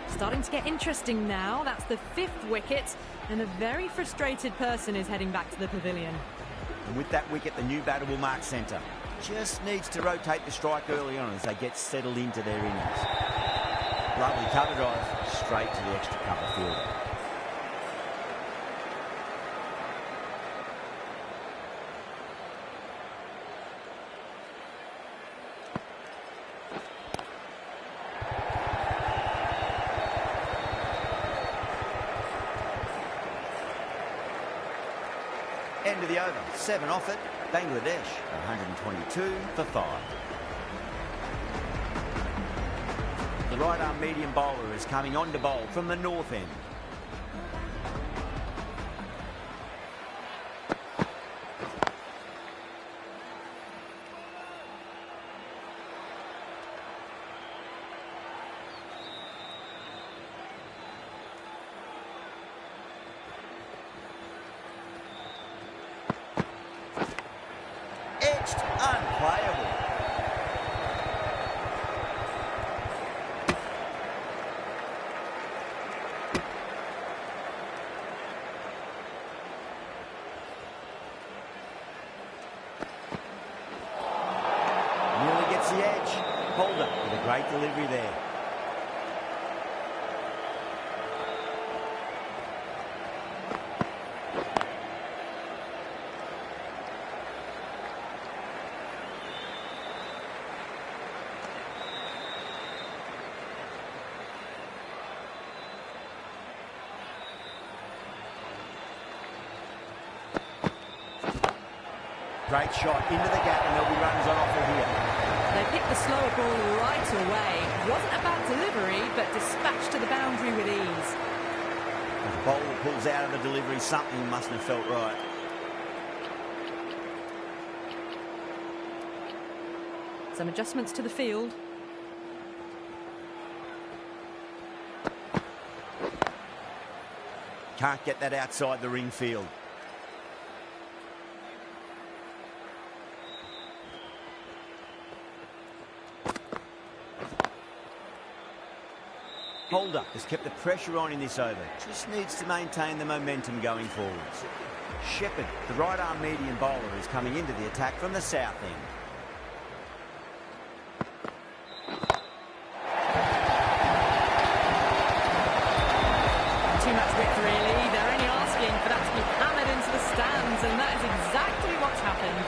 Starting to get interesting now. That's the 5th wicket, and a very frustrated person is heading back to the pavilion. And with that wicket, the new batter will mark centre. Just needs to rotate the strike early on as they get settled into their innings. Lovely cover drive, straight to the extra cover fielder. End of the over, 7 off it. Bangladesh, 122 for 5. The right-arm medium bowler is coming on to bowl from the north end. Edged, unplayable. Nearly gets the edge. Holder with a great delivery there. Great shot into the gap, and there'll be runs on offer here. They picked the slower ball right away. Wasn't a bad delivery, but dispatched to the boundary with ease. As the bowler pulls out of the delivery, something mustn't have felt right. Some adjustments to the field. Can't get that outside the ring field. Holder has kept the pressure on in this over. Just needs to maintain the momentum going forwards. Shepherd, the right-arm medium bowler, is coming into the attack from the south end. Too much width, really. They're only asking for that to be hammered into the stands, and that is exactly what's happened.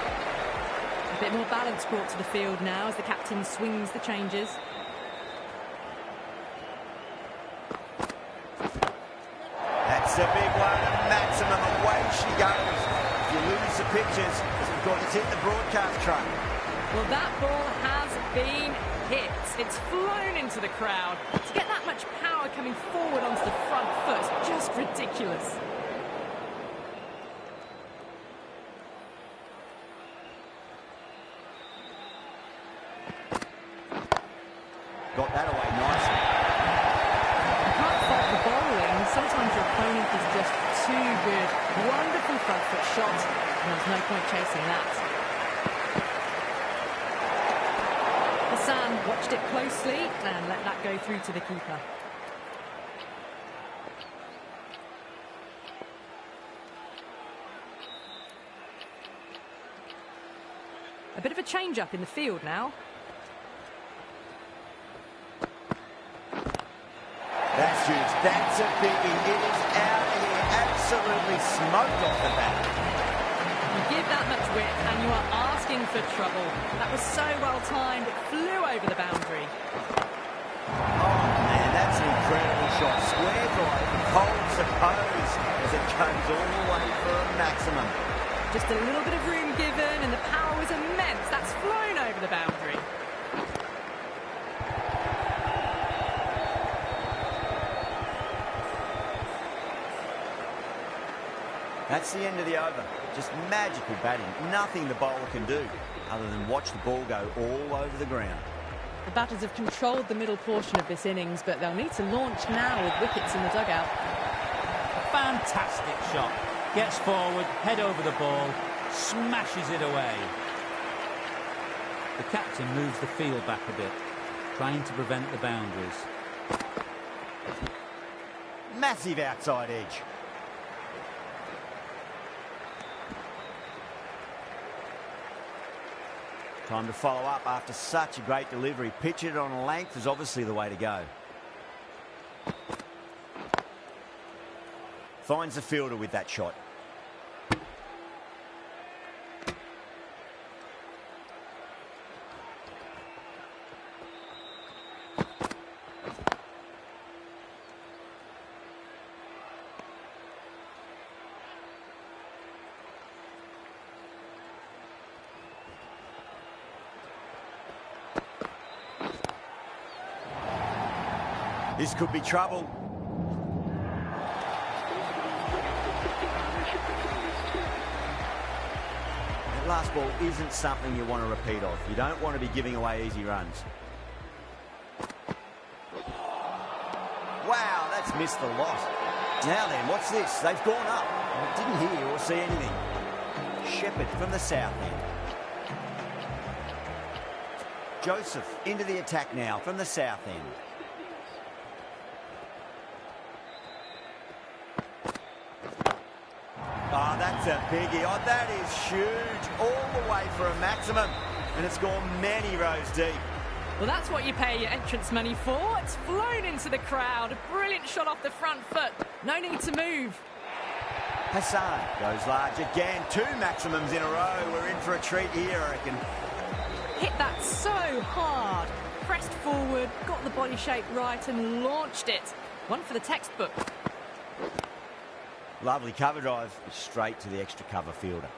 A bit more balance brought to the field now as the captain swings the changes. That's a big one, a maximum. Away she goes. If you lose the pictures, it's because it's hit the broadcast truck. Well, that ball has been hit. It's flown into the crowd. To get that much power coming forward onto the front foot is just ridiculous. Got that away nicely. You can't fault the bowling. Sometimes your opponent is just too good. Wonderful front foot shot, and there's no point chasing that. Hassan watched it closely and let that go through to the keeper. A bit of a change-up in the field now. That's huge. That's a biggie. It is out of here. Absolutely smoked off the bat. You give that much width and you are asking for trouble. That was so well timed, it flew over the boundary. Oh man, that's an incredible shot. Square drive, cold suppose, as it comes all the way for a maximum. Just a little bit of room given and the power was immense. That's flown over the boundary. That's the end of the over. Just magical batting. Nothing the bowler can do other than watch the ball go all over the ground. The batters have controlled the middle portion of this innings, but they'll need to launch now with wickets in the dugout. A fantastic shot. Gets forward, head over the ball, smashes it away. The captain moves the field back a bit, trying to prevent the boundaries. Massive outside edge. Time to follow up after such a great delivery. Pitch it on length is obviously the way to go. Finds the fielder with that shot. This could be trouble. That last ball isn't something you want to repeat of. You don't want to be giving away easy runs. Wow, that's missed the lot. Now then, what's this? They've gone up. I didn't hear or see anything. Shepherd from the south end. Joseph into the attack now from the south end. Oh, that's a biggie. Oh, that is huge. All the way for a maximum. And it's gone many rows deep. Well, that's what you pay your entrance money for. It's flown into the crowd. A brilliant shot off the front foot. No need to move. Hassan goes large again. 2 maximums in a row. We're in for a treat here, I reckon. Hit that so hard. Pressed forward, got the body shape right and launched it. One for the textbook. Lovely cover drive, straight to the extra cover fielder.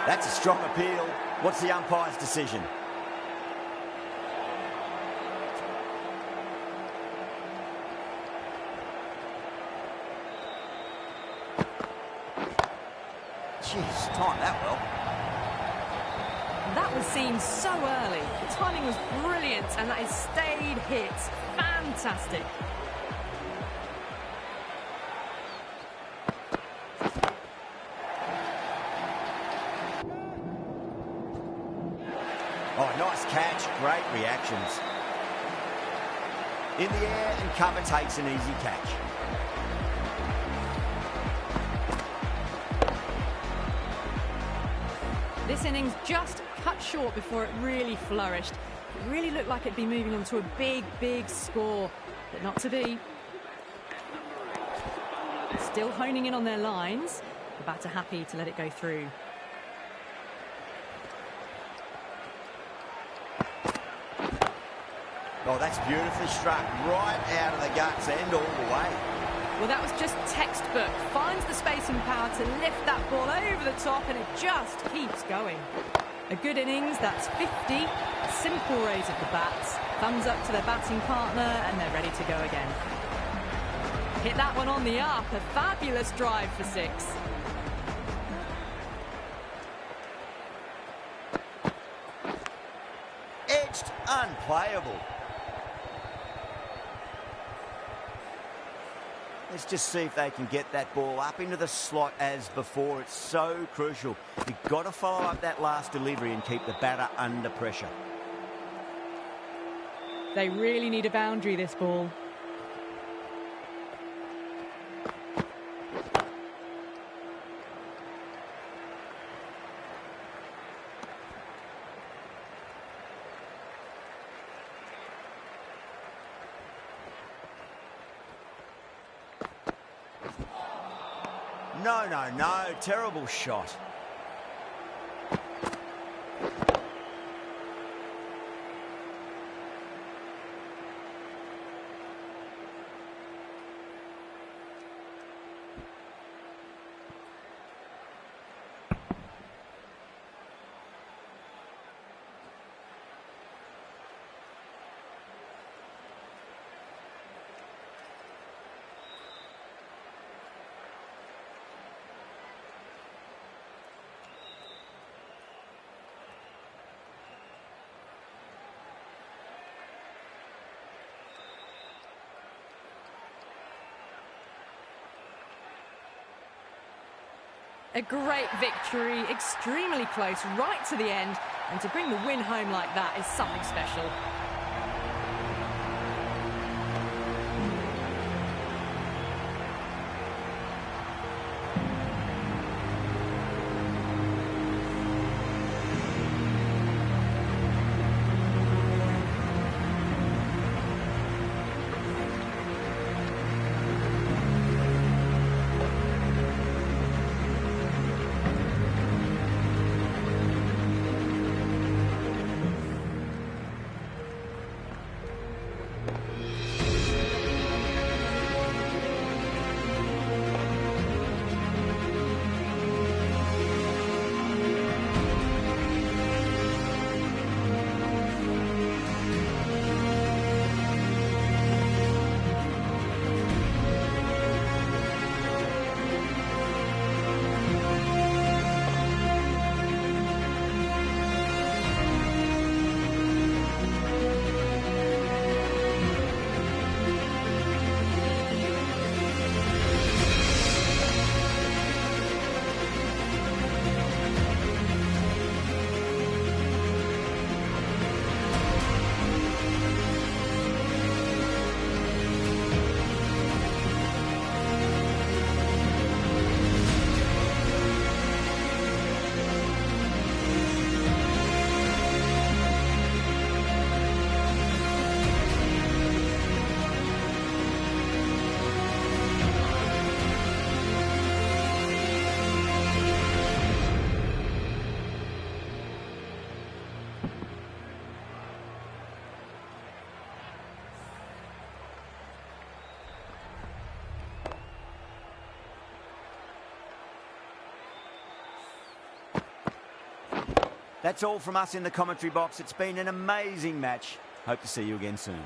That's a strong appeal. What's the umpire's decision? Jeez, timed that well. That was seen so early. The timing was brilliant and that is stayed hit. Fantastic. Oh, nice catch. Great reactions. In the air and cover takes an easy catch. This innings just cut short before it really flourished. It really looked like it'd be moving on to a big, big score, but not to be. Still honing in on their lines. The batter happy to let it go through. Oh, that's beautifully struck. Right out of the guts and all the way. Well, that was just textbook. Finds the space and power to lift that ball over the top, and it just keeps going. A good innings, that's 50. A simple raise of the bats. Thumbs up to their batting partner, and they're ready to go again. Hit that one on the up. A fabulous drive for 6. Edged, unplayable. Let's just see if they can get that ball up into the slot as before. It's so crucial. You've got to follow up that last delivery and keep the batter under pressure. They really need a boundary, this ball. No. Terrible shot. A great victory, extremely close, right to the end. And to bring the win home like that is something special. That's all from us in the commentary box. It's been an amazing match. Hope to see you again soon.